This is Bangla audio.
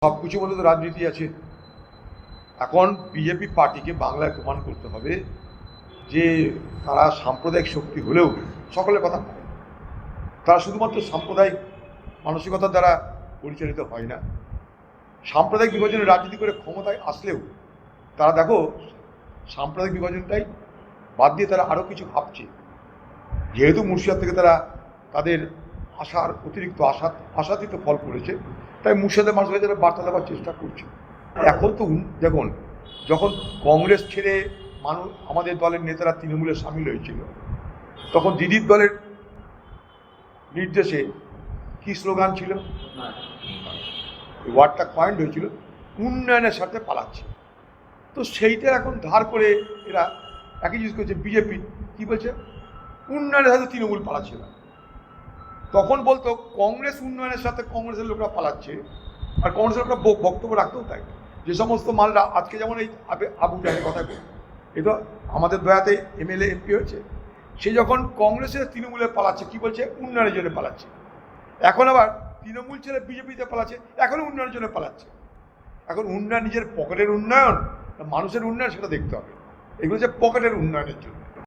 সব কিছুর মধ্যে তো রাজনীতি আছে। এখন বিজেপি পার্টিকে বাংলায় প্রমাণ করতে হবে যে তারা সাম্প্রদায়িক শক্তি হলেও সকলের কথা বলে। তারা শুধুমাত্র সাম্প্রদায়িক মানসিকতার দ্বারা পরিচালিত হয় না। সাম্প্রদায়িক বিভাজনের রাজনীতি করে ক্ষমতায় আসলেও তারা দেখো সাম্প্রদায়িক বিভাজনটাই বাদ দিয়ে তারা আরও কিছু ভাবছে। যেহেতু মুর্শিদাবাদ থেকে তারা তাদের আশার অতিরিক্ত আশাতীত ফল করেছে, তাই মুর্শিদাবাদের মানুষকে তারা বার্তা দেওয়ার চেষ্টা করছে। এখন তো দেখুন, যখন কংগ্রেস ছেড়ে আমাদের দলের নেতারা তৃণমূলে সামিল হয়েছিল, তখন দিদির দলের নির্দেশে কি স্লোগান ছিল, ওয়ার্ডটা কয়েন্ট হয়েছিল উন্নয়নের সাথে পালাচ্ছে। তো সেইটা এখন ধার করে এরা একই জিনিস করছে। বিজেপি কি বলছে, উন্নয়নের সাথে তৃণমূল পালাচ্ছে না। তখন বলতো কংগ্রেস উন্নয়নের সাথে কংগ্রেসের লোকরা পালাচ্ছে, আর কংগ্রেসের লোকরা বক্তব্য রাখতেও তাই। যে সমস্ত মালরা আজকে যেমন এই আবু জাহের কথা বলি, এ তো আমাদের দয়াতে এমএলএ এমপি হয়েছে, সে যখন কংগ্রেসের তৃণমূলে পালাচ্ছে কি বলছে, উন্নয়নের জন্য পালাচ্ছে। এখন আবার তৃণমূল ছেড়ে বিজেপিতে পালাচ্ছে, এখনও উন্নয়নের জন্য পালাচ্ছে। এখন উন্নয়ন নিজের পকেটের উন্নয়ন, মানুষের উন্নয়ন, সেটা দেখতে হবে। এগুলো হচ্ছে পকেটের উন্নয়নের জন্য।